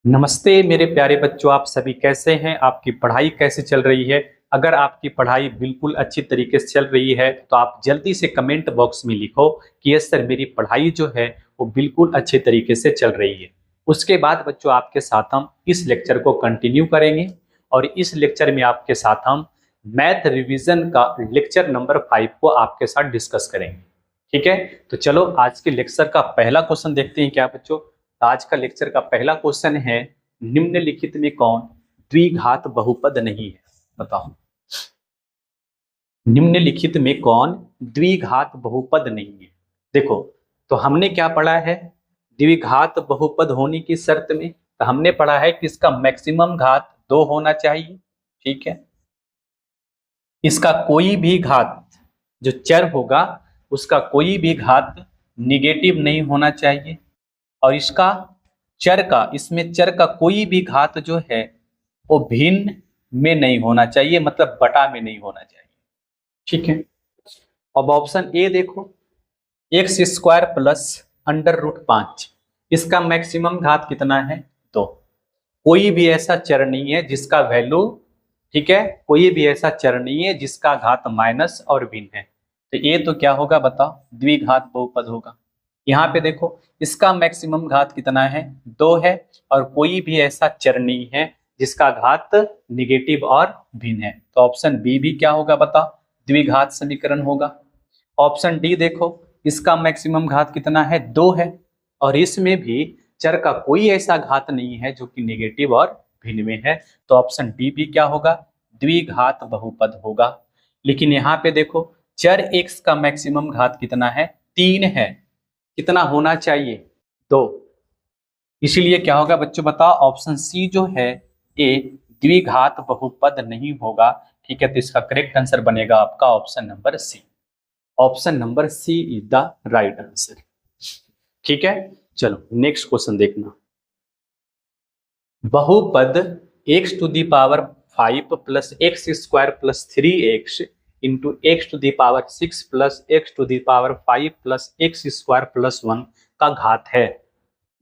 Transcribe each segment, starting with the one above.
नमस्ते मेरे प्यारे बच्चों, आप सभी कैसे हैं? आपकी पढ़ाई कैसे चल रही है? अगर आपकी पढ़ाई बिल्कुल अच्छी तरीके से चल रही है तो आप जल्दी से कमेंट बॉक्स में लिखो कि यस सर, मेरी पढ़ाई जो है वो बिल्कुल अच्छे तरीके से चल रही है। उसके बाद बच्चों आपके साथ हम इस लेक्चर को कंटिन्यू करेंगे और इस लेक्चर में आपके साथ हम मैथ रिवीजन का लेक्चर नंबर 5 को आपके साथ डिस्कस करेंगे। ठीक है, तो चलो आज के लेक्चर का पहला क्वेश्चन देखते हैं क्या बच्चों। आज का लेक्चर का पहला क्वेश्चन है, निम्नलिखित में कौन द्विघात बहुपद नहीं है? बताओ, निम्नलिखित में कौन द्विघात बहुपद नहीं है? देखो, तो हमने क्या पढ़ा है द्विघात बहुपद होने की शर्त में? तो हमने पढ़ा है कि इसका मैक्सिमम घात 2 होना चाहिए। ठीक है, इसका कोई भी घात जो चर होगा उसका कोई भी घात निगेटिव नहीं होना चाहिए और इसका इसमें चर का कोई भी घात जो है वो भिन्न में नहीं होना चाहिए, मतलब बटा में नहीं होना चाहिए। ठीक है, अब ऑप्शन ए देखो, X square plus under root 5, इसका मैक्सिमम घात कितना है? 2। कोई भी ऐसा चर नहीं है जिसका वैल्यू, ठीक है, कोई भी ऐसा चर नहीं है जिसका घात माइनस और भिन्न है। तो ये तो क्या होगा बताओ? द्विघात बहुपद होगा। यहाँ पे देखो, इसका मैक्सिमम घात कितना है? 2 है और कोई भी ऐसा चर नहीं है जिसका घात निगेटिव और भिन्न है। तो ऑप्शन बी भी क्या होगा बताओ? द्विघात समीकरण होगा। ऑप्शन डी देखो, इसका मैक्सिमम घात कितना है? 2 है और इसमें भी चर का कोई ऐसा घात नहीं है जो कि नेगेटिव और भिन्न में है। तो ऑप्शन डी भी क्या होगा? द्विघात बहुपद होगा। लेकिन यहाँ पे देखो, चर x का मैक्सिमम घात कितना है? 3 है। कितना होना चाहिए? 2। इसीलिए क्या होगा बच्चों बताओ? ऑप्शन सी जो है ए द्विघात बहुपद नहीं होगा। ठीक है, तो इसका करेक्ट आंसर बनेगा आपका option number C. Option number C is the right answer. ठीक है, चलो नेक्स्ट क्वेश्चन देखना। बहुपद x to the power 5 plus X square plus 3x into X to the power 6 plus X to the power 5 plus X square plus 1 का घात है।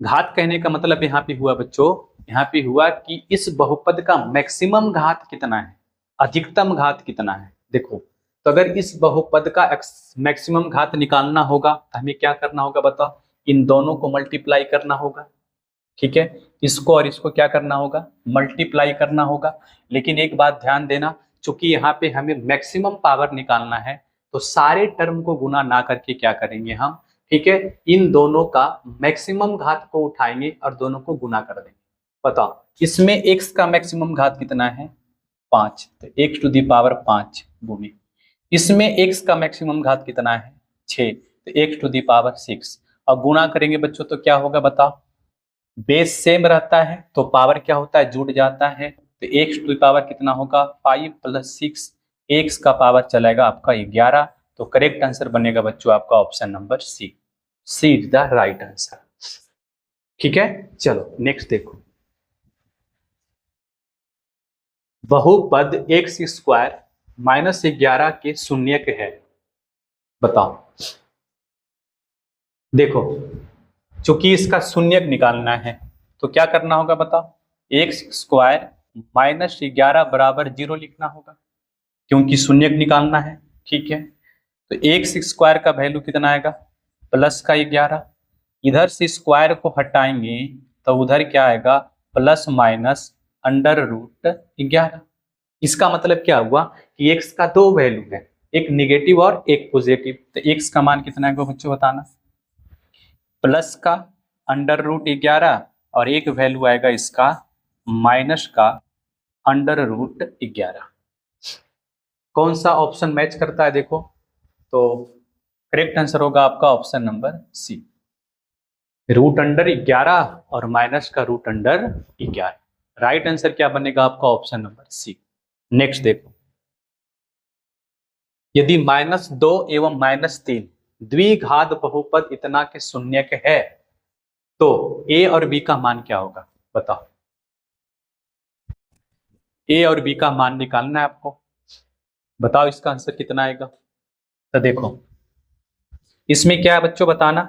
घात कहने का मतलब यहाँ पे हुआ बच्चों, यहाँ पे हुआ कि इस बहुपद का मैक्सिमम घात कितना है, अधिकतम घात कितना है। देखो, तो अगर इस बहुपद का मैक्सिमम घात निकालना होगा तो हमें क्या करना होगा बताओ? इन दोनों को मल्टीप्लाई करना होगा। ठीक है, इसको और इसको क्या करना होगा? मल्टीप्लाई करना होगा। लेकिन एक बात ध्यान देना, चूंकि यहाँ पे हमें मैक्सिमम पावर निकालना है तो सारे टर्म को गुना ना करके क्या करेंगे हम? ठीक है, इन दोनों का मैक्सिमम घात को उठाएंगे और दोनों को गुना कर देंगे। बताओ, इसमें x का मैक्सिमम घात कितना है? 5, तो x टू दी पावर 5 गुने, इसमें x का मैक्सिमम घात कितना है? 6, तो x टू दी पावर 6 और गुना करेंगे बच्चों तो क्या होगा बताओ? बेस सेम रहता है तो पावर क्या होता है? जुड़ जाता है। तो एक्स टू पावर कितना होगा? 5 प्लस 6, एक्स का पावर चलेगा आपका 11। तो करेक्ट आंसर बनेगा बच्चों आपका option number C. C is the right answer. ठीक है, चलो नेक्स्ट देखो। बहुपद एक्स स्क्वायर माइनस 11 के शून्यक है। बताओ, देखो, चूंकि इसका शून्यक निकालना है तो क्या करना होगा बताओ? एक्स स्क्वायर माइनस 11 बराबर 0 लिखना होगा, क्योंकि शून्यक निकालना है। ठीक है, तो एक्स स्क्वायर का वैल्यू कितना आएगा? प्लस का 11। इधर से स्क्वायर को हटाएंगे तो उधर क्या आएगा? Plus minus under root 11। इसका मतलब क्या हुआ कि एक्स का दो वैल्यू है, एक निगेटिव और एक पॉजिटिव। तो एक्स का मान कितना है बच्चों बताना? प्लस का अंडर रूट 11 और एक वैल्यू आएगा इसका माइनस का अंडर रूट 11। कौन सा ऑप्शन मैच करता है देखो? तो करेक्ट आंसर होगा आपका option number C, root under 11 और माइनस का रूट अंडर 11। राइट आंसर क्या बनेगा आपका? ऑप्शन नंबर सी। नेक्स्ट देखो, यदि -2 एवं -3 द्विघात बहुपद इतना के शून्यक है तो ए और बी का मान क्या होगा? बताओ, ए और बी का मान निकालना है आपको। बताओ इसका आंसर कितना आएगा? तो देखो, इसमें क्या है बच्चों बताना?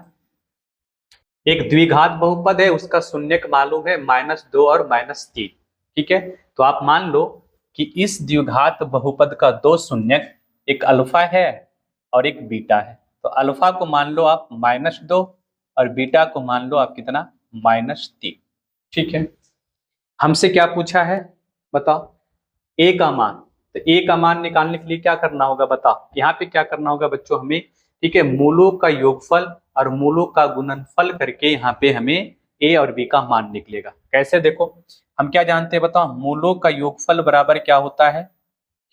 एक द्विघात बहुपद है, उसका शून्यक मालूम है -2 और -3। ठीक है, तो आप मान लो कि इस द्विघात बहुपद का दो शून्यक, एक अल्फा है और एक बीटा है। तो अल्फा को मान लो आप -2 और बीटा को मान लो आप कितना, -3। ठीक है, हमसे क्या पूछा है बताओ, ए का मान। तो ए का मान निकालने के लिए क्या करना होगा बताओ, यहाँ पे क्या करना होगा बच्चों हमें, ठीक है, मूलों का योगफल और मूलों का गुणनफल करके यहाँ पे हमें ए और बी का मान निकलेगा। कैसे, देखो हम क्या जानते हैं बताओ, मूलों का योगफल बराबर क्या होता है,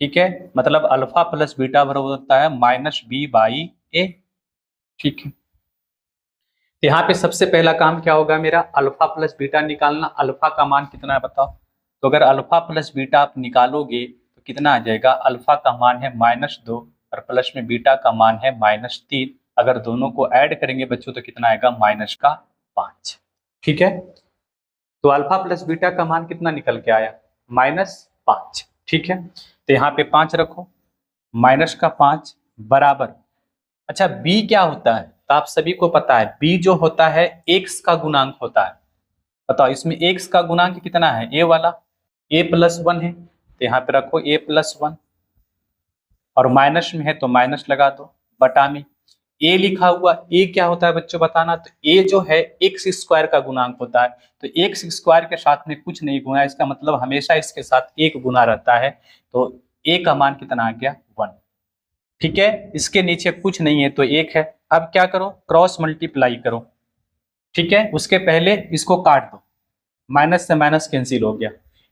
ठीक है, मतलब अल्फा प्लस बीटा बराबर होता है -b/a। ठीक है, तो यहाँ पे सबसे पहला काम क्या होगा मेरा, अल्फा प्लस बीटा निकालना। अल्फा का मान कितना है बताओ, तो अगर अल्फा प्लस बीटा आप निकालोगे तो कितना आ जाएगा, अल्फा का मान है -2 और प्लस में बीटा का मान है -3। अगर दोनों को ऐड करेंगे बच्चों तो कितना आएगा, -5। ठीक है, तो अल्फा प्लस बीटा का मान कितना निकल के आया, -5। ठीक है, तो यहाँ पे 5 रखो, -5 बराबर, अच्छा b क्या होता है, तो आप सभी को पता है b जो होता है x का गुणांक होता है। बताओ इसमें x का गुणांक कितना है, a वाला, a+1 है, तो यहाँ पे रखो a+1 और माइनस में है तो माइनस लगा दो, बटा में a लिखा हुआ, a क्या होता है बच्चों बताना, तो a जो है x² का गुणांक होता है। तो x² के साथ में कुछ नहीं गुना, इसका मतलब हमेशा इसके साथ एक गुना रहता है, तो a का मान कितना आ गया, 1। ठीक है, इसके नीचे कुछ नहीं है तो 1 है। अब क्या करो, क्रॉस मल्टीप्लाई करो। ठीक है, उसके पहले इसको काट दो, माइनस से माइनस कैंसिल हो गया,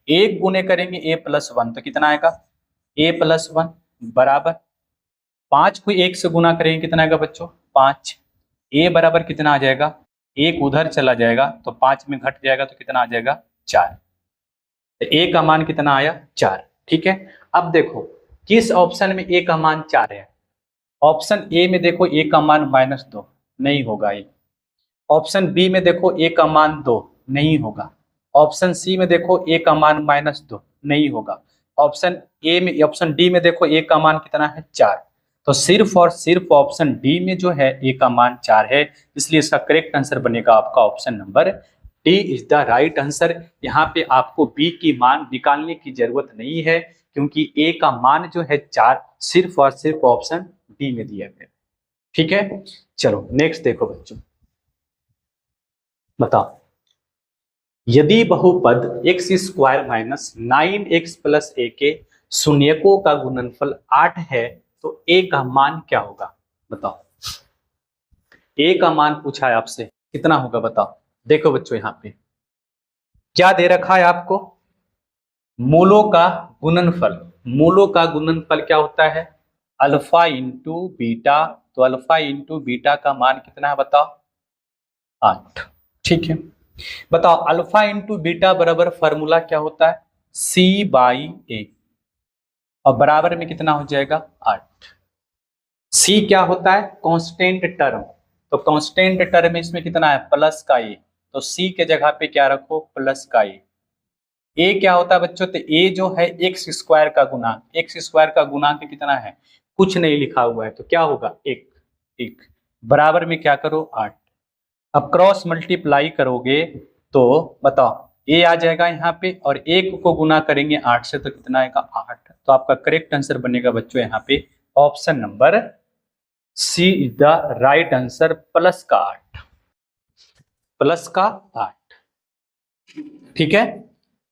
1 गुने करेंगे a+1 तो कितना आएगा, a+1 बराबर 5 को 1 से गुना करेंगे कितना आएगा बच्चों, 5। a बराबर कितना आ जाएगा, 1 उधर चला जाएगा तो 5 में घट जाएगा तो कितना आ जाएगा, 4। तो a का मान कितना आया, 4। ठीक है, अब देखो किस ऑप्शन में a का मान 4 है, ऑप्शन ए में देखो a का मान -2 नहीं होगा ये, ऑप्शन बी में देखो a का मान 2 नहीं होगा, ऑप्शन सी में देखो a का मान -2 नहीं होगा, ऑप्शन डी में देखो a का मान कितना है, 4। तो सिर्फ और सिर्फ ऑप्शन डी में जो है a का मान 4 है, इसलिए इसका करेक्ट आंसर बनेगा आपका option number D is the right answer. यहाँ पे आपको बी की मान निकालने की जरूरत नहीं है, क्योंकि a का मान जो है 4 सिर्फ और सिर्फ ऑप्शन डी में दिया गया। ठीक है, चलो नेक्स्ट देखो बच्चों, बताओ यदि बहुपद x² - 9x + a के शून्यकों का गुणनफल 8 है तो a का मान क्या होगा बताओ, a का मान पूछा है आपसे कितना होगा बताओ। देखो बच्चों यहाँ पे क्या दे रखा है आपको, मूलों का गुणनफल। मूलों का गुणनफल क्या होता है, अल्फा इंटू बीटा, तो अल्फा इंटू बीटा का मान कितना है बताओ, 8। ठीक है, बताओ अल्फा इंटू बीटा बराबर फॉर्मूला क्या होता है, c/a और बराबर में कितना हो जाएगा, 8। c क्या होता है, कांस्टेंट टर्म, तो कांस्टेंट टर्म में इसमें कितना है, प्लस का a, तो c के जगह पे क्या रखो, प्लस का a। a क्या होता है बच्चों, तो a जो है x² का गुणांक, x² का गुणांक कितना है, कुछ नहीं लिखा हुआ है तो क्या होगा, 1 बराबर में क्या करो, 8। अब क्रॉस मल्टीप्लाई करोगे तो बताओ a आ जाएगा यहाँ पे और 1 को गुना करेंगे 8 से तो कितना आएगा, 8। तो आपका करेक्ट आंसर बनेगा बच्चों यहाँ पे option number C is the right answer, plus का 8, प्लस का 8। ठीक है,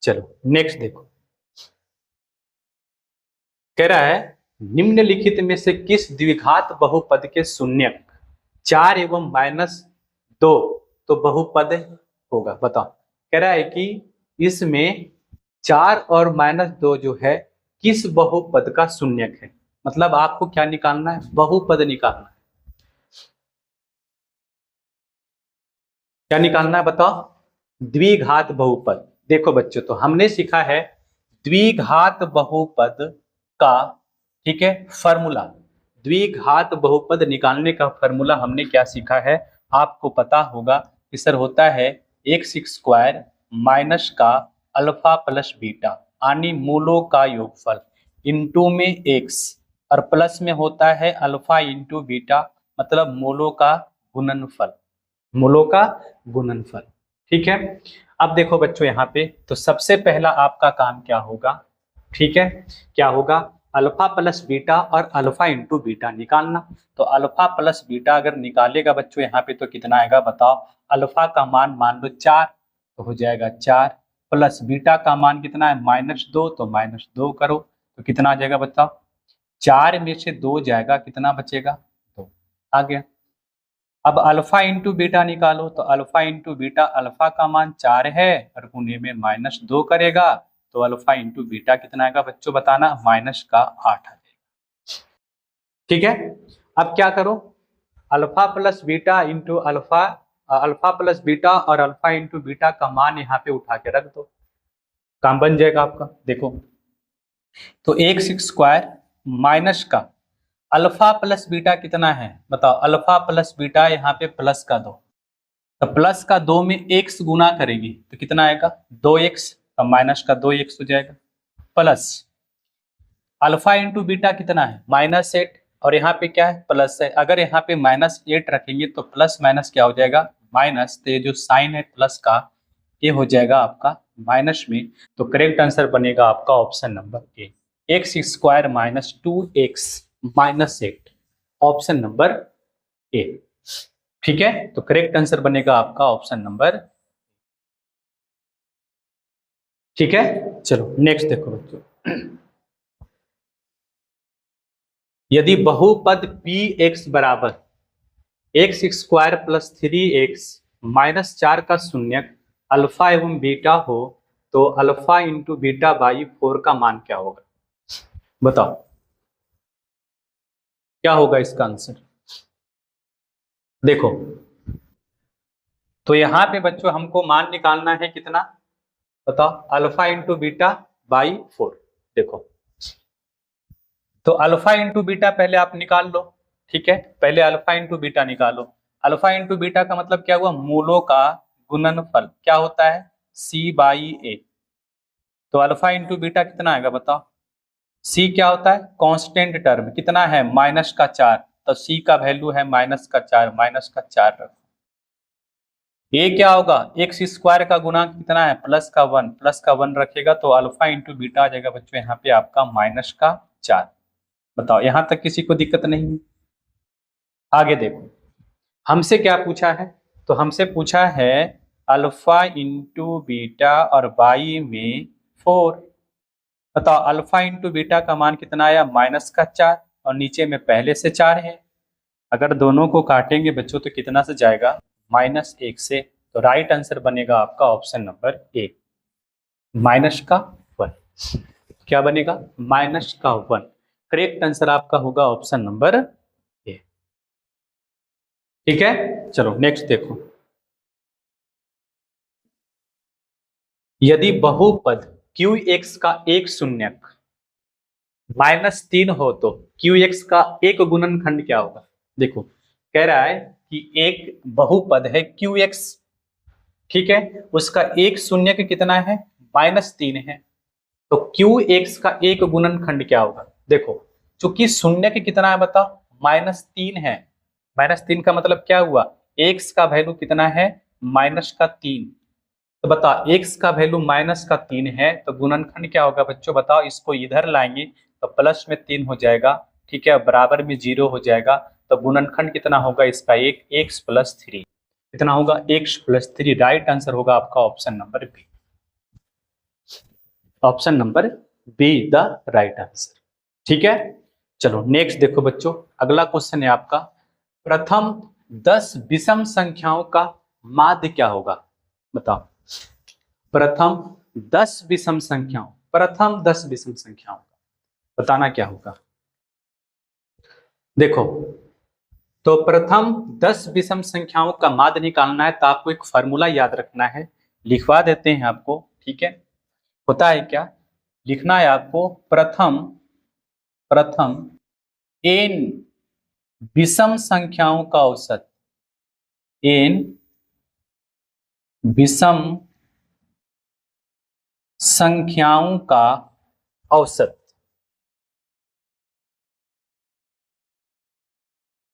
चलो नेक्स्ट देखो, कह रहा है निम्नलिखित में से किस द्विघात बहुपद के शून्यक 4 एवं -2 तो बहुपद होगा बताओ। कह रहा है कि इसमें 4 और -2 जो है किस बहुपद का शून्यक है, मतलब आपको क्या निकालना है, बहुपद निकालना है। क्या निकालना है बताओ, द्विघात बहुपद। देखो बच्चों तो हमने सीखा है द्विघात बहुपद का, ठीक है, फॉर्मूला। द्विघात बहुपद निकालने का फॉर्मूला हमने क्या सीखा है, आपको पता होगा कि सर होता है x² माइनस का अल्फा प्लस बीटा यानी मूलों का योगफल इंटू में x और प्लस में होता है अल्फा इंटू बीटा मतलब मूलों का गुणनफल। मूलों का गुणनफल। ठीक है, अब देखो बच्चों यहाँ पे, तो सबसे पहला आपका काम क्या होगा, ठीक है, क्या होगा, अल्फा प्लस बीटा और अल्फा इंटू बीटा निकालना। तो अल्फा प्लस बीटा अगर निकालेगा बच्चों यहाँ पे तो कितना आएगा बताओ। अल्फा का मान लो 4, तो हो जाएगा 4, प्लस बीटा का मान कितना है -2, तो -2 करो तो कितना आ जाएगा बताओ। 4 में से 2 जाएगा, कितना बचेगा 2 आ गया। अब अल्फा इंटू बीटा निकालो, तो अल्फा इंटू बीटा, अल्फा का मान 4 है और गुणे में -2 करेगा, तो अल्फा इंटू बीटा कितना आएगा बच्चों बताना, -8 आ जाएगा। ठीक है, अब क्या करो, alpha plus beta into alpha, alpha plus beta और अल्फा इंटू बीटा का मान यहाँ पे उठा के रख दो, काम बन जाएगा आपका। देखो तो एक्स स्क्वायर माइनस का अल्फा प्लस बीटा कितना है बताओ, अल्फा प्लस बीटा यहाँ पे प्लस का 2, तो प्लस का 2 में x गुना करेंगे तो कितना आएगा 2x, तो माइनस का 2x हो जाएगा, प्लस अल्फा इंटू बीटा कितना है -8, और यहाँ पे क्या है प्लस है, अगर यहाँ पे -8 रखेंगे तो प्लस माइनस क्या हो जाएगा माइनस, तो ये जो साइन है प्लस का ये हो जाएगा आपका माइनस में, तो करेक्ट आंसर बनेगा आपका option number A, x square -2x -8, option number A. ठीक है, तो करेक्ट आंसर बनेगा आपका ऑप्शन नंबर, ठीक है। चलो नेक्स्ट देखो बच्चों, यदि बहुपद पी एक्स बराबर एक्स स्क्वायर प्लस 3x -4 का शून्यक अल्फा एवं बीटा हो, तो अल्फा इंटू बीटा बाई 4 का मान क्या होगा बताओ, क्या होगा इसका आंसर। देखो तो यहाँ पे बच्चों हमको मान निकालना है कितना बताओ, अल्फा इंटू बीटा बाई 4। देखो तो अल्फा इंटू बीटा पहले आप निकाल लो, ठीक है, पहले अल्फा इंटू बीटा निकालो। अल्फा इंटू बीटा का मतलब क्या हुआ, मूलों का गुणनफल क्या होता है c/a, तो अल्फा इंटू बीटा कितना आएगा बताओ, c क्या होता है कांस्टेंट टर्म, कितना है -4, तो c का वैल्यू है -4, -4 रखो। ये क्या होगा एक्स स्क्वायर का गुना कितना है +1, +1 रखेगा तो अल्फा इंटू बीटा आ जाएगा बच्चों यहाँ पे आपका -4। बताओ यहाँ तक किसी को दिक्कत नहीं है। आगे देखो हमसे क्या पूछा है, तो हमसे पूछा है अल्फा इंटू बीटा और बाई में 4। बताओ अल्फा इंटू बीटा का मान कितना आया -4, और नीचे में पहले से 4 है, अगर दोनों को काटेंगे बच्चों तो कितना से जाएगा -1 से, तो राइट आंसर बनेगा आपका ऑप्शन नंबर ए, -1। क्या बनेगा -1, करेक्ट आंसर आपका होगा ऑप्शन नंबर ए। ठीक है, चलो नेक्स्ट देखो, यदि बहुपद QX का एक शून्यक -3 हो तो QX का एक गुणनखंड क्या होगा। देखो कह रहा है कि एक बहुपद है QX, ठीक है, उसका एक शून्यक कितना है -3 है, तो QX का एक गुणनखंड क्या होगा। देखो चूंकि शून्यक कितना है बताओ -3 है, -3 का मतलब क्या हुआ x का वैल्यू कितना है -3, तो बताओ x का वैल्यू -3 है तो गुणनखंड क्या होगा बच्चों बताओ, इसको इधर लाएंगे तो प्लस में 3 हो जाएगा, ठीक है, बराबर में 0 हो जाएगा, तो गुणनखंड कितना होगा इसका x + 3, कितना होगा x + 3, राइट आंसर होगा आपका option number B, option number B the right answer. ठीक है, चलो नेक्स्ट देखो बच्चों, अगला क्वेश्चन है आपका, प्रथम 10 विषम संख्याओं का माध्य क्या होगा बताओ, प्रथम 10 विषम संख्याओं, प्रथम 10 विषम संख्याओं का बताना क्या होगा। देखो तो प्रथम 10 विषम संख्याओं का माध्य निकालना है तो आपको एक फॉर्मूला याद रखना है, लिखवा देते हैं आपको, ठीक है, होता है क्या, लिखना है आपको प्रथम n विषम संख्याओं का औसत, n विषम संख्याओं का औसत,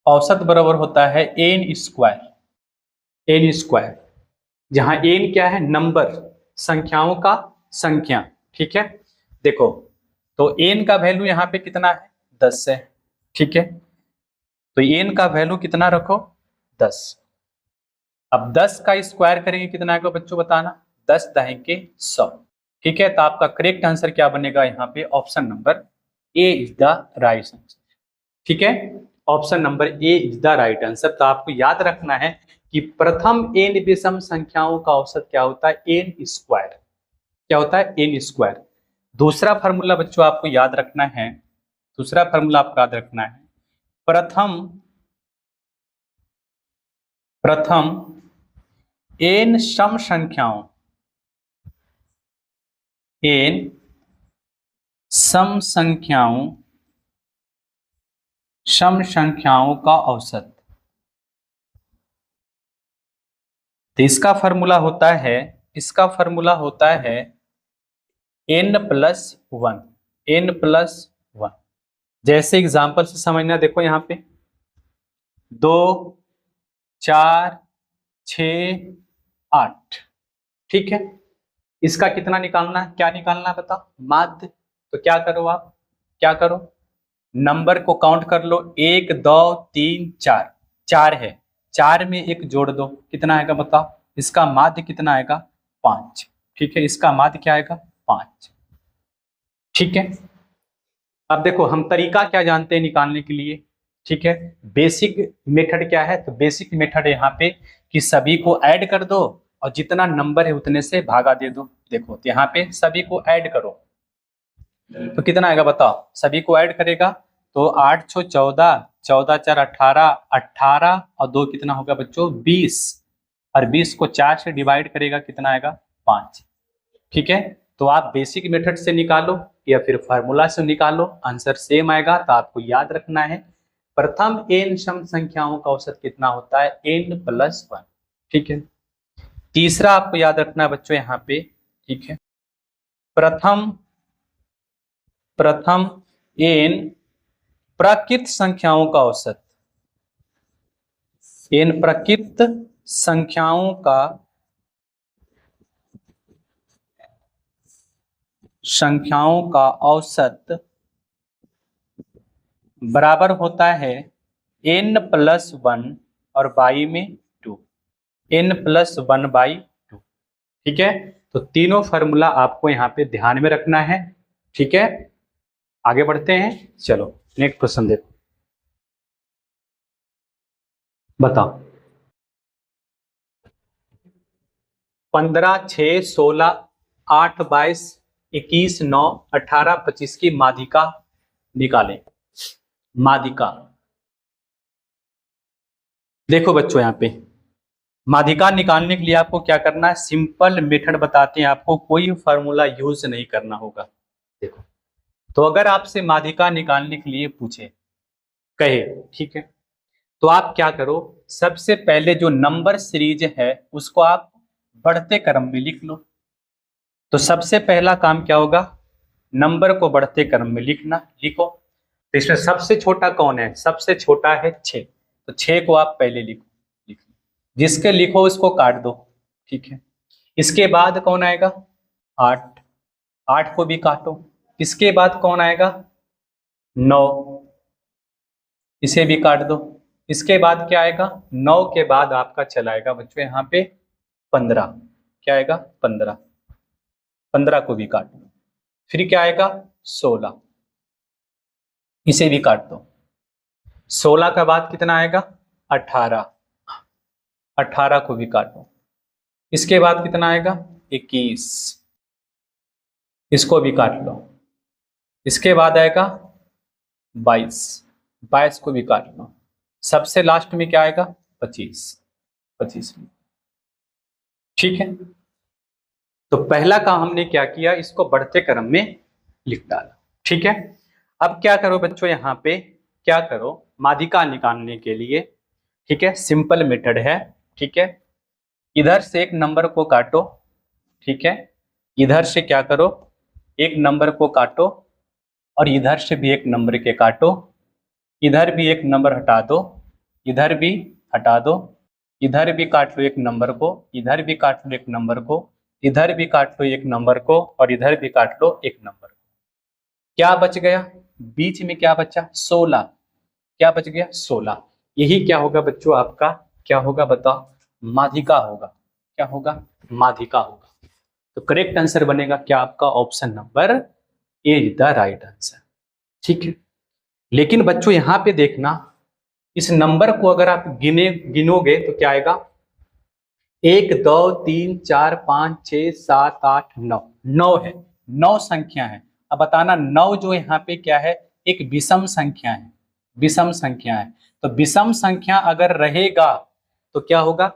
औसत बराबर होता है n स्क्वायर, एन स्क्वायर, जहां एन क्या है, नंबर, संख्याओं का संख्या, ठीक है। देखो तो एन का वैल्यू यहाँ पे कितना है, 10 है, ठीक है। तो एन का वैल्यू कितना रखो, 10। अब 10 का स्क्वायर करेंगे कितना आएगा बच्चों बताना, 10 दहें के 100, ठीक है। तो आपका करेक्ट आंसर क्या बनेगा यहाँ पे, option number A is the right answer, ठीक है। Option number A is the right answer. तो आपको याद रखना है कि प्रथम एन विषम संख्याओं का औसत क्या होता है, एन स्क्वायर, क्या होता है, एन स्क्वायर। दूसरा फार्मूला बच्चों आपको याद रखना है, दूसरा फार्मूला आपको याद रखना है, प्रथम एन सम संख्याओं, एन सम संख्याओं का औसत। तो इसका फॉर्मूला होता है, इसका फॉर्मूला होता है n+1, n+1। जैसे एग्जांपल से समझना, देखो यहाँ पे 2, 4, 6, 8, ठीक है। इसका कितना निकालना है, क्या निकालना है बता, माध्य। तो क्या करो आप, क्या करो, नंबर को काउंट कर लो, 1, 2, 3, 4, 4 है, 4 में 1 जोड़ दो, कितना आएगा बताओ, इसका माध्य कितना आएगा, 5, ठीक है। इसका माध्य क्या आएगा, 5, ठीक है। अब देखो हम तरीका क्या जानते हैं निकालने के लिए, ठीक है। बेसिक मेथड क्या है, तो बेसिक मेथड यहाँ पे कि सभी को ऐड कर दो और जितना नंबर है उतने से भागा दे दो। देखो तो यहाँ पे सभी को ऐड करो तो कितना आएगा बताओ, सभी को ऐड करेगा तो 8 6 14, 14 4 18, 18 और 2 कितना होगा बच्चों, 20, और 20 को 4 से डिवाइड करेगा कितना आएगा, 5, ठीक है। तो आप बेसिक मेथड से निकालो या फिर फार्मूला से निकालो, आंसर सेम आएगा। तो आपको याद रखना है प्रथम एन सम संख्याओं का औसत कितना होता है, n+1, ठीक है। तीसरा आपको याद रखना है बच्चों यहाँ पे, ठीक है, प्रथम एन प्राकृत संख्याओं का औसत, एन प्राकृत संख्याओं का औसत बराबर होता है n+1 और बाई में 2, n+1/2, ठीक है। तो तीनों फार्मूला आपको यहाँ पे ध्यान में रखना है, ठीक है। आगे बढ़ते हैं, चलो नेक्स्ट क्वेश्चन देखो, बताओ 15 6 16 8 22 21 9 18 25 की माध्यिका निकालें। माध्यिका, देखो बच्चों यहाँ पे माध्यिका निकालने के लिए आपको क्या करना है, सिंपल मेथड बताते हैं आपको, कोई फार्मूला यूज नहीं करना होगा। देखो तो अगर आपसे माध्यिका निकालने के लिए पूछे, कहे, ठीक है, तो आप क्या करो, सबसे पहले जो नंबर सीरीज है उसको आप बढ़ते क्रम में लिख लो। तो सबसे पहला काम क्या होगा, नंबर को बढ़ते क्रम में लिखना, लिखो। तो इसमें सबसे छोटा कौन है, सबसे छोटा है 6, तो 6 को आप पहले लिखो, जिसके लिखो उसको काट दो, ठीक है। इसके बाद कौन आएगा, 8, 8 को भी काटो। इसके बाद कौन आएगा, 9, इसे भी काट दो। इसके बाद क्या आएगा, 9 के बाद आपका चलाएगा बच्चों यहाँ पे 15, क्या आएगा, 15, 15 को भी काट दो। फिर क्या आएगा, 16, इसे भी काट दो। 16 के बाद कितना आएगा, 18, 18 को भी काटो। इसके बाद कितना आएगा, 21, इसको भी काट लो। इसके बाद आएगा 22, 22 को भी काट लो। सबसे लास्ट में क्या आएगा, 25, 25, ठीक है। तो पहला काम हमने क्या किया, इसको बढ़ते क्रम में लिख डाला, ठीक है। अब क्या करो बच्चों, यहाँ पे क्या करो, माध्यिका निकालने के लिए, ठीक है, सिंपल मेथड है, ठीक है। इधर से एक नंबर को काटो, ठीक है, इधर से क्या करो, एक नंबर को काटो और इधर से भी एक नंबर के काटो, इधर भी एक नंबर हटा दो, इधर भी हटा दो, इधर भी काट लो एक नंबर को, इधर भी काट लो एक नंबर को, इधर भी काट लो एक नंबर को, और इधर भी काट लो एक नंबर को। क्या बच गया? बीच में क्या बचा? 16। क्या बच गया? 16। यही क्या होगा बच्चों आपका? क्या होगा बताओ? माध्यिका होगा। क्या होगा? माध्यिका होगा। तो करेक्ट आंसर बनेगा क्या आपका? Option number A is the right answer. ठीक है, लेकिन बच्चों यहां पे देखना, इस नंबर को अगर आप गिनोगे तो क्या आएगा? 1 2 3 4 5 6 7 8 9, 9 है, 9 संख्या है। अब बताना 9 जो यहाँ पे क्या है? एक विषम संख्या है, विषम संख्या है। तो विषम संख्या अगर रहेगा तो क्या होगा?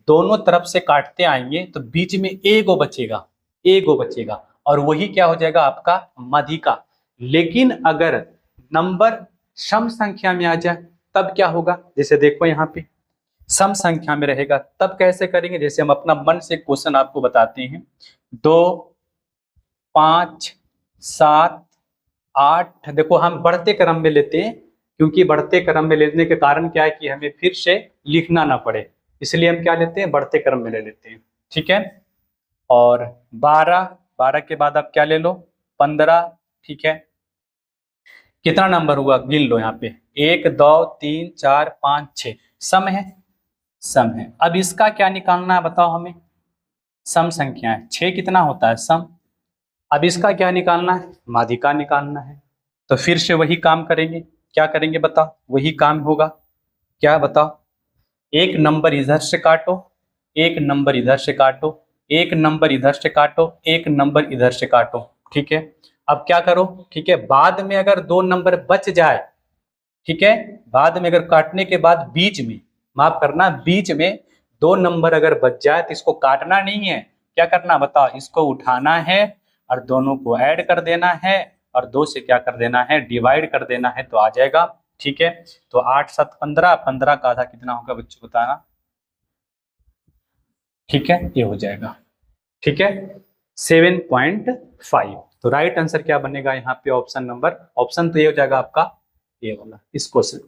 दोनों तरफ से काटते आएंगे तो बीच में एगो बचेगा, एगो बचेगा, और वही क्या हो जाएगा आपका? माध्यिका। लेकिन अगर नंबर सम संख्या में आ जाए तब क्या होगा? जैसे देखो यहाँ पे सम संख्या में रहेगा तब कैसे करेंगे? जैसे हम अपना मन से क्वेश्चन आपको बताते हैं। 2 5 7 8, देखो हम बढ़ते क्रम में लेते हैं, क्योंकि बढ़ते क्रम में लेने के कारण क्या है कि हमें फिर से लिखना ना पड़े, इसलिए हम क्या लेते हैं? बढ़ते क्रम में ले लेते हैं। ठीक है, और 12, 12 के बाद आप क्या ले लो? 15। ठीक है, कितना नंबर हुआ? गिन लो यहाँ पे, 1 2 3 4 5 6, सम है, सम है। अब इसका क्या निकालना है बताओ हमें? सम संख्या है, 6 कितना होता है? सम। अब इसका क्या निकालना है? माध्यिका निकालना है। तो फिर से वही काम करेंगे। क्या करेंगे बताओ? वही काम होगा। क्या बताओ? एक नंबर इधर से काटो, एक नंबर इधर से काटो, एक नंबर इधर से काटो, एक नंबर इधर से काटो। ठीक है, अब क्या करो? ठीक है, बाद में अगर 2 नंबर बच जाए, ठीक है, बाद में अगर काटने के बाद बीच में, माफ करना, बीच में 2 नंबर अगर बच जाए तो इसको काटना नहीं है, क्या करना बताओ? इसको उठाना है और दोनों को ऐड कर देना है, और 2 से क्या कर देना है? डिवाइड कर देना है, तो आ जाएगा। ठीक है, तो 8 7 15, 15 का आधा कितना होगा बच्चों बताना? ठीक है, ये हो जाएगा। ठीक है, 7.5। तो राइट आंसर क्या बनेगा यहाँ पे? ऑप्शन नंबर, ऑप्शन तो ये हो जाएगा आपका ये वाला, इस क्वेश्चन।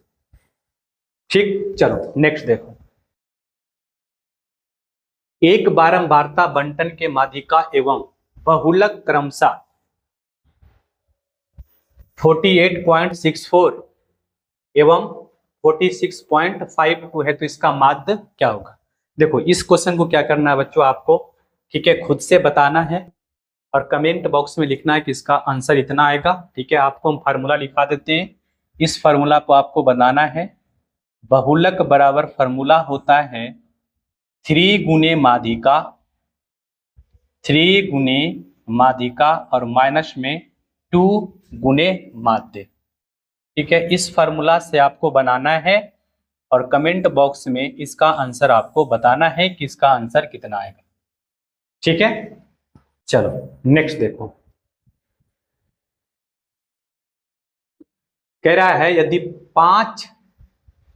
ठीक, चलो नेक्स्ट देखो। एक बारंबारता बंटन के माध्यिका एवं बहुलक क्रमशः 48.64 एवं 46.52 है, तो इसका माध्य क्या होगा? देखो इस क्वेश्चन को क्या करना है बच्चों आपको? ठीक है, खुद से बताना है और कमेंट बॉक्स में लिखना है कि इसका आंसर इतना आएगा। ठीक है, आपको हम फार्मूला लिखा देते हैं, इस फार्मूला को आपको बनाना है। बहुलक बराबर फार्मूला होता है 3 गुने माध्यिका, 3 गुने माध्यिका और माइनस में 2 गुने माध्य। ठीक है, इस फार्मूला से आपको बनाना है और कमेंट बॉक्स में इसका आंसर आपको बताना है कि इसका आंसर कितना आएगा। ठीक है, चलो नेक्स्ट देखो। कह रहा है यदि 5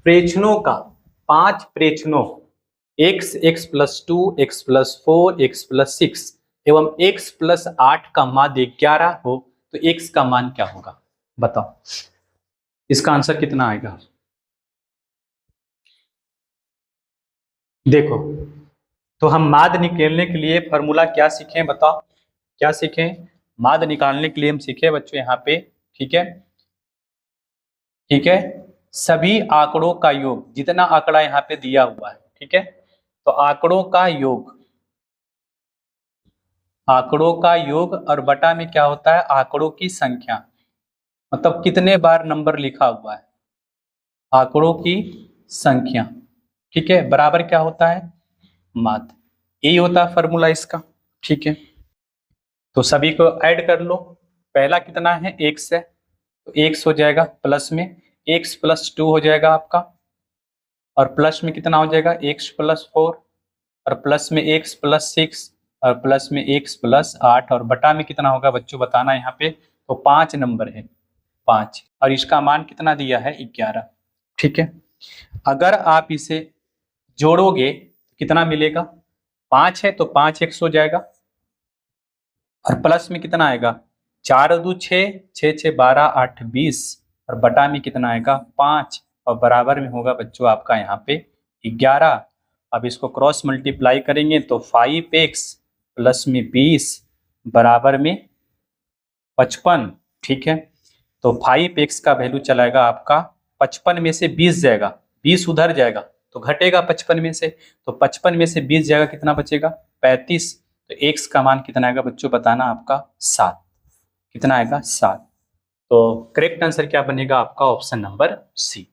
प्रेक्षणों का, 5 प्रेक्षणों x, x + 2, x + 4, x + 6 एवं x + 8 का माध्य 11 हो तो x का मान क्या होगा? बताओ इसका आंसर कितना आएगा? देखो, तो हम माध्य निकालने के लिए फॉर्मूला क्या सीखे बताओ? क्या सीखे? माध्य निकालने के लिए हम सीखे बच्चों यहाँ पे, ठीक है, ठीक है, सभी आंकड़ों का योग, जितना आंकड़ा यहाँ पे दिया हुआ है, ठीक है, तो आंकड़ों का योग, आंकड़ों का योग और बटा में क्या होता है? आंकड़ों की संख्या, मतलब कितने बार नंबर लिखा हुआ है, आंकड़ों की संख्या। ठीक है, बराबर क्या होता है? माध्य। यही होता है फॉर्मूला इसका। ठीक है, तो सभी को ऐड कर लो। पहला कितना है? x है, तो x हो जाएगा, प्लस में x + 2 हो जाएगा आपका, और प्लस में कितना हो जाएगा? x + 4, और प्लस में x + 6, और प्लस में x + 8, और बटा में कितना होगा बच्चों बताना यहाँ पे? तो 5 नंबर है, 5, और इसका मान कितना दिया है? 11। ठीक है, अगर आप इसे जोड़ोगे कितना मिलेगा? 5 है तो 5 x हो जाएगा, और प्लस में कितना आएगा? 4 2 6, 6 6 12, 8 20, और बटा में कितना आएगा? 5, और बराबर में होगा बच्चों आपका यहाँ पे 11, अब इसको क्रॉस मल्टीप्लाई करेंगे तो 5x प्लस में 20 बराबर में 55। ठीक है, तो 5x का वैल्यू चलाएगा आपका 55 में से 20 जाएगा, 20 उधर जाएगा तो घटेगा 55 में से, तो 55 में से 20 जाएगा, कितना बचेगा 35। तो x का मान कितना आएगा बच्चों बताना आपका 7। कितना आएगा 7। तो करेक्ट आंसर क्या बनेगा आपका option number C,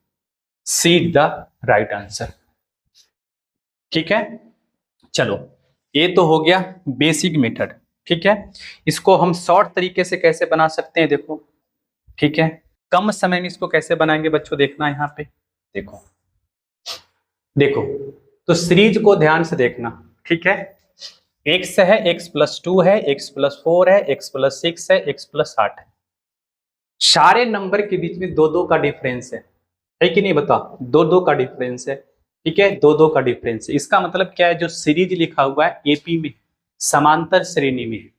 C the right answer. ठीक है, चलो ये तो हो गया बेसिक मेथड। ठीक है, इसको हम शॉर्ट तरीके से कैसे बना सकते हैं देखो। ठीक है, कम समय में इसको कैसे बनाएंगे बच्चों, देखना यहाँ पे देखो। देखो तो सीरीज को ध्यान से देखना। ठीक है, x है, x प्लस 2 है, x प्लस 4 है, x प्लस 6 है, x प्लस 8 है। सारे नंबर के बीच में 2-2 का डिफरेंस है कि नहीं बताओ, 2-2 का डिफरेंस है। ठीक है, 2-2 का डिफरेंस है। इसका मतलब क्या है, जो सीरीज लिखा हुआ है एपी में समांतर श्रेणी में है,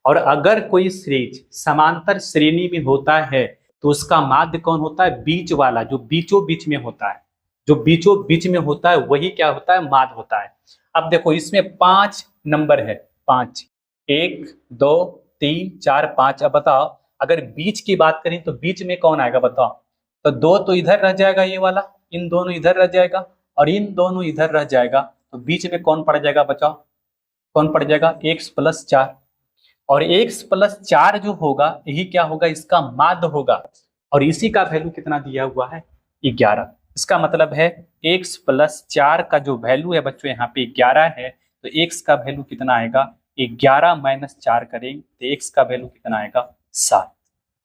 और अगर कोई सीरीज समांतर श्रेणी में होता है तो उसका माध्य कौन होता है, बीच वाला, जो बीचों बीच में होता है, जो बीचों बीच में होता है वही क्या होता है, माध्य होता है। अब देखो इसमें 5 नंबर है, 5, 1 2 3 4 5। अब बताओ अगर बीच की बात करें तो बीच में कौन आएगा बताओ, तो 2 तो इधर रह जाएगा ये वाला, इन दोनों इधर रह जाएगा और इन दोनों इधर रह जाएगा, तो बीच में कौन पड़ जाएगा बताओ, कौन पड़ जाएगा, x प्लस 4। और x प्लस 4 जो होगा यही क्या होगा, इसका माध्य होगा, और इसी का वैल्यू कितना दिया हुआ है 11। इसका मतलब है x प्लस 4 का जो वैल्यू है बच्चों यहाँ पे 11 है, तो x का वैल्यू कितना आएगा, 11 माइनस 4 करेंगे तो x का वैल्यू कितना आएगा 7।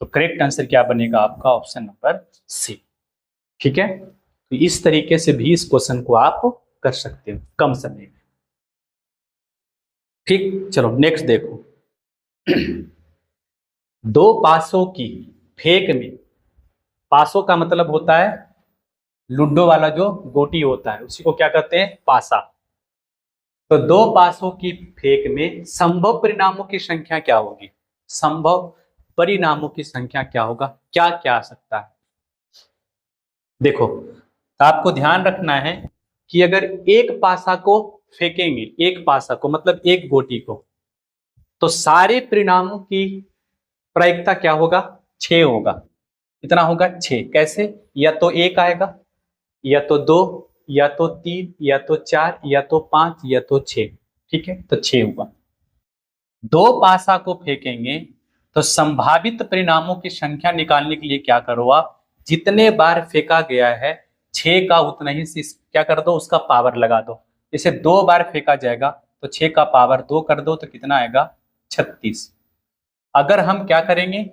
तो करेक्ट आंसर क्या बनेगा आपका ऑप्शन नंबर सी। ठीक है, तो इस तरीके से भी इस क्वेश्चन को आप कर सकते हो कम समय में। ठीक, चलो नेक्स्ट देखो। 2 पासों की फेंक में, पासों का मतलब होता है लूडो वाला जो गोटी होता है उसी को क्या कहते हैं, पासा। तो 2 पासों की फेंक में संभव परिणामों की संख्या क्या होगी, संभव परिणामों की संख्या क्या होगा, क्या क्या आ सकता है। देखो तो आपको ध्यान रखना है कि अगर एक पासा को फेंकेंगे, एक पासा को मतलब एक गोटी को, तो सारे परिणामों की प्रायिकता क्या होगा, 6 होगा। कितना होगा 6। कैसे, या तो 1 आएगा, या तो 2, या तो 3, या तो 4, या तो 5, या तो 6। ठीक है, तो 6 हुआ। 2 पासा को फेंकेंगे तो संभावित परिणामों की संख्या निकालने के लिए क्या करो आप, जितने बार फेंका गया है 6 का उतना ही क्या कर दो, उसका पावर लगा दो। जैसे 2 बार फेंका जाएगा तो 6 का पावर 2 कर दो तो कितना आएगा 36। अगर हम क्या करेंगे,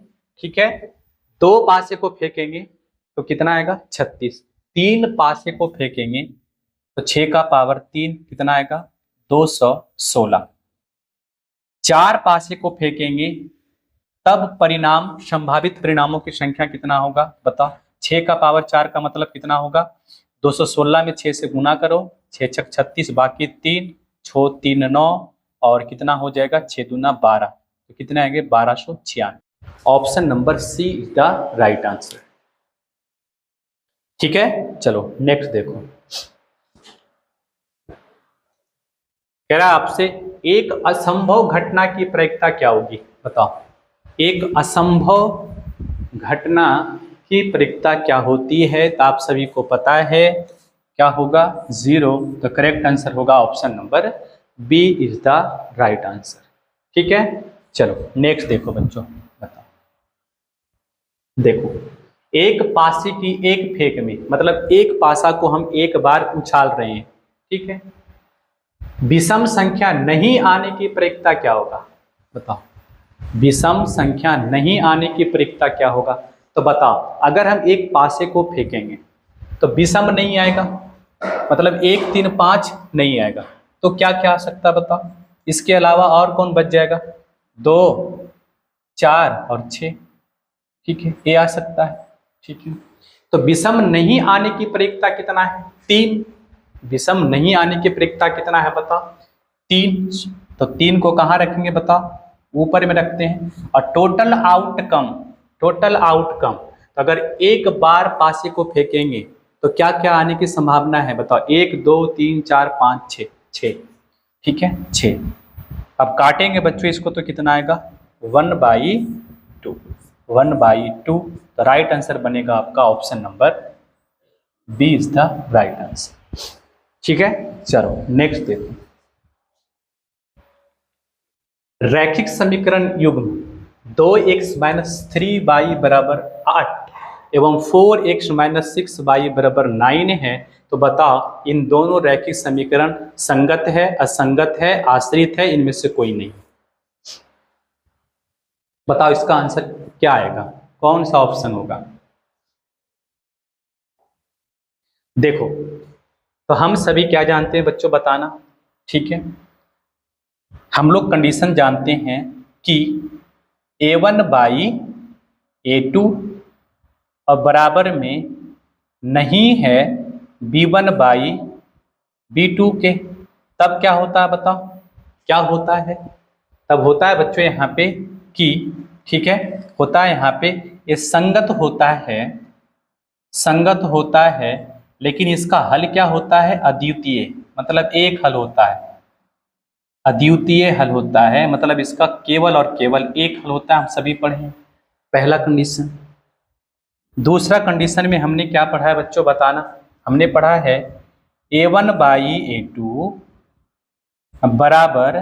ठीक है, 2 पासे को फेंकेंगे तो कितना आएगा 36। 3 पासे को फेंकेंगे तो 6 का पावर 3 कितना आएगा 216। 4 पासे को फेंकेंगे तब परिणाम, संभावित परिणामों की संख्या कितना होगा बताओ। 6 का पावर 4 का मतलब कितना होगा, 216 में 6 से गुना करो, 6 छक 36, बाकी 3, 6 3 9, और कितना हो जाएगा 6 दूना 12, तो कितने आएंगे 1296। Option number C is the right answer. ठीक है, चलो नेक्स्ट देखो। कह रहा है आपसे एक असंभव घटना की प्रायिकता क्या होगी बताओ। एक असंभव घटना की प्रायिकता क्या होती है, तो आप सभी को पता है क्या होगा 0। तो करेक्ट आंसर होगा option number B is the right answer. ठीक है, चलो नेक्स्ट देखो बच्चों, बताओ। देखो एक पासे की एक फेंक में, मतलब एक पासा को हम एक बार उछाल रहे हैं, ठीक है, विषम संख्या नहीं आने की प्रायिकता क्या होगा बताओ। विषम संख्या नहीं आने की प्रायिकता क्या होगा, तो बताओ अगर हम एक पासे को फेंकेंगे तो विषम नहीं आएगा, मतलब 1 3 5 नहीं आएगा, तो क्या क्या आ सकता है बताओ। इसके अलावा और कौन बच जाएगा, 2 4 और 6, ठीक है, ये आ सकता है। ठीक है, तो विषम नहीं आने की प्रायिकता कितना है 3। विषम नहीं आने की प्रायिकता कितना है बताओ 3। तो 3 को कहाँ रखेंगे बताओ, ऊपर में रखते हैं। और टोटल आउटकम, टोटल आउटकम, तो अगर एक बार पासे को फेंकेंगे तो क्या क्या आने की संभावना है बताओ? 1 2 3 4 5 6, 6, ठीक है 6। अब काटेंगे बच्चों इसको तो कितना आएगा? 1/2, 1/2। तो राइट आंसर बनेगा आपका option number B is the right answer. ठीक है, चलो नेक्स्ट देखो। रैखिक समीकरण युग्म 2x-3y बराबर 8 एवं 4x-6y बराबर 9 है, तो बताओ इन दोनों रैखिक समीकरण संगत है, असंगत है, आश्रित है, इनमें से कोई नहीं। बताओ इसका आंसर क्या आएगा, कौन सा ऑप्शन होगा? देखो, तो हम सभी क्या जानते हैं बच्चों, बताना। ठीक है, हम लोग कंडीशन जानते हैं कि a1/a2 और बराबर में नहीं है b1/b2 के। तब क्या होता है बताओ, क्या होता है? तब होता है बच्चों यहाँ पे कि, ठीक है, होता है यहाँ पे ये संगत होता है, संगत होता है, लेकिन इसका हल क्या होता है? अद्वितीय, मतलब एक हल होता है, अद्वितीय हल होता है, मतलब इसका केवल और केवल एक हल होता है। हम सभी पढ़े हैं, पहला कंडीशन। दूसरा कंडीशन में हमने क्या पढ़ा है बच्चों, बताना। हमने पढ़ा है a1/a2 बराबर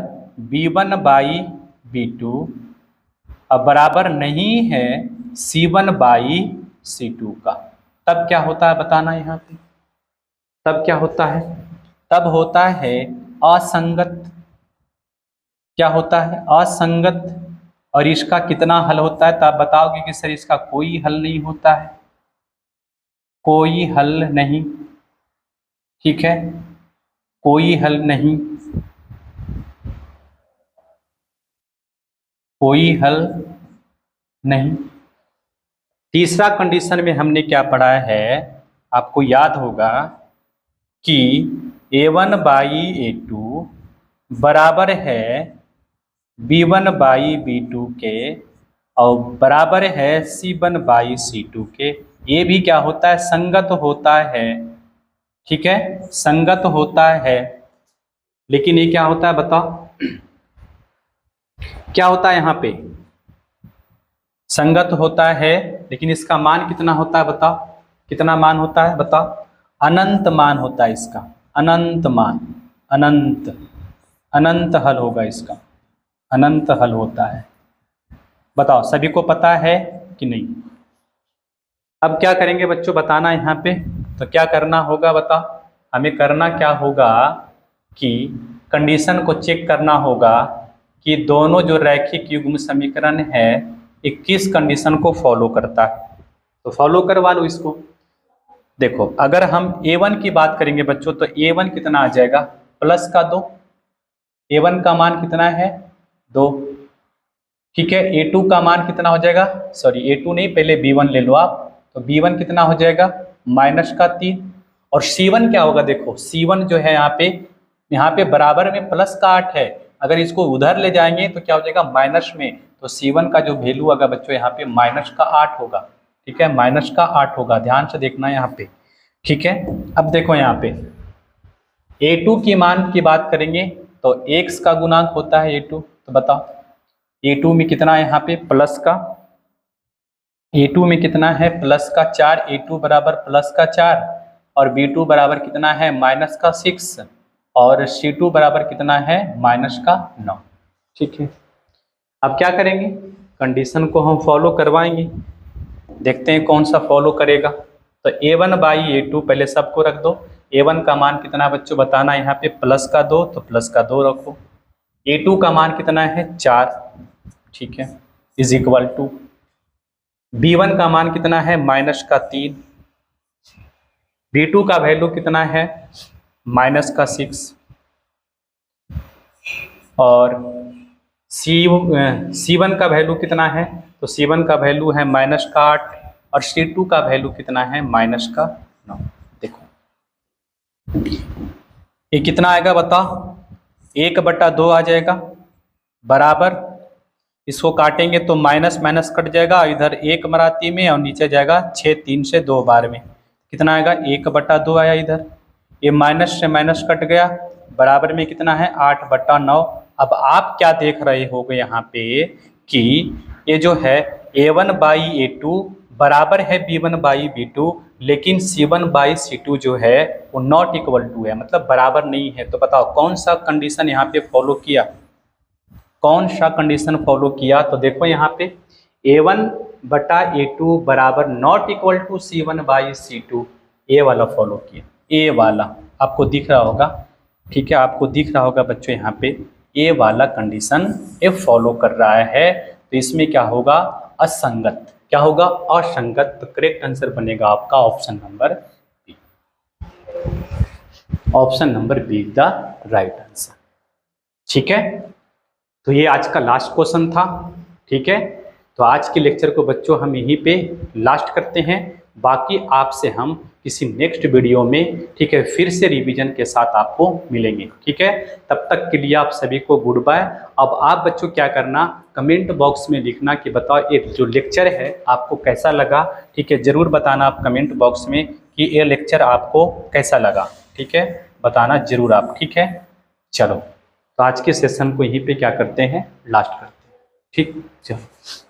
b1/b2 अब बराबर नहीं है c1/c2 का। तब क्या होता है बताना यहाँ पे, तब क्या होता है? तब होता है असंगत। क्या होता है? असंगत। और इसका कितना हल होता है? तो आप बताओगे कि सर इसका कोई हल नहीं होता है, कोई हल नहीं। ठीक है, कोई हल नहीं, कोई हल नहीं। तीसरा कंडीशन में हमने क्या पढ़ा है, आपको याद होगा कि a1/a2 बराबर है b1/b2 के और बराबर है c1/c2 के। ये भी क्या होता है? संगत होता है। ठीक है, संगत होता है, लेकिन ये क्या होता है बताओ, क्या होता है यहाँ पे? संगत होता है, लेकिन इसका मान कितना होता है बताओ? कितना मान होता है बताओ? अनंत मान होता है इसका, अनंत मान, अनंत, अनंत हल होगा इसका, अनंत हल होता है। बताओ सभी को पता है कि नहीं? अब क्या करेंगे बच्चों, बताना यहाँ पे। तो क्या करना होगा बताओ? हमें करना क्या होगा कि कंडीशन को चेक करना होगा कि दोनों जो रैखिक युग्म समीकरण है ये किस कंडीशन को फॉलो करता है। तो फॉलो करवा लो इसको। देखो, अगर हम a1 की बात करेंगे बच्चों, तो a1 कितना आ जाएगा? +2। a1 का मान कितना है? 2। ठीक है, a2 का मान कितना हो जाएगा? सॉरी, a2 नहीं, पहले b1 ले लो आप। तो b1 कितना हो जाएगा? -3। और c1 क्या होगा? देखो c1 जो है यहाँ पे बराबर में +8 है। अगर इसको उधर ले जाएंगे तो क्या हो जाएगा? माइनस में। तो c1 का जो वैल्यू होगा बच्चों यहाँ पे -8 होगा। ठीक है, -8 होगा, ध्यान से देखना यहाँ पे। ठीक है, अब देखो यहाँ पे a2 की मान की बात करेंगे तो x का गुणांक होता है a2। तो बताओ a2 में कितना है यहाँ पे? प्लस का, a2 में कितना है? +4। a2 बराबर +4 और b2 बराबर कितना है? -6 और c2 बराबर कितना है? -9। ठीक है, अब क्या करेंगे? कंडीशन को हम फॉलो करवाएंगे, देखते हैं कौन सा फॉलो करेगा। तो a1/a2 पहले सबको रख दो। a1 का मान कितना बच्चों बताना, यहाँ पे +2, तो +2 रखो। a2 का मान कितना है? 4। ठीक है, इज इक्वल टू b1 का मान कितना है? -3। b2 का वैल्यू कितना है? -6 और c1 का वैल्यू कितना है? तो c1 का वैल्यू है -8 और c2 का वैल्यू कितना है? -9। देखो ये कितना आएगा बताओ? 1/2 आ जाएगा, बराबर इसको काटेंगे तो माइनस माइनस कट जाएगा, इधर 1 मराती में और नीचे जाएगा 6 3 से 2 बार में। कितना आएगा 1/2 आया इधर, ये माइनस से माइनस कट गया, बराबर में कितना है 8/9। अब आप क्या देख रहे होगे यहाँ पे कि ये जो है A1/A2 बराबर है B1/B2, लेकिन C1/C2 जो है वो नॉट इक्वल टू है, मतलब बराबर नहीं है। तो बताओ कौन सा कंडीशन यहाँ पे फॉलो किया, कौन सा कंडीशन फॉलो किया? तो देखो यहाँ पे A1/A2 बराबर नॉट इक्वल टू C1/C2, ए वाला फॉलो किया, ए वाला आपको दिख रहा होगा, ठीक है, आपको दिख रहा होगा बच्चों यहाँ पे ए वाला कंडीशन ए फॉलो कर रहा है। तो इसमें क्या होगा, असंगत, क्या होगा, असंगत। तो करेक्ट आंसर बनेगा आपका option number B, option number B the right answer. ठीक है, तो ये आज का लास्ट क्वेश्चन था। ठीक है, तो आज के लेक्चर को बच्चों हम यहीं पे लास्ट करते हैं, बाकी आपसे हम किसी नेक्स्ट वीडियो में, ठीक है, फिर से रिवीजन के साथ आपको मिलेंगे। ठीक है, तब तक के लिए आप सभी को गुड बाय। अब आप बच्चों क्या करना, कमेंट बॉक्स में लिखना कि बताओ ये जो लेक्चर है आपको कैसा लगा। ठीक है, ज़रूर बताना आप कमेंट बॉक्स में कि ये लेक्चर आपको कैसा लगा। ठीक है, बताना ज़रूर आप। ठीक है, चलो तो आज के सेशन को यहीं पे क्या करते हैं, लास्ट करते हैं। ठीक, चलो।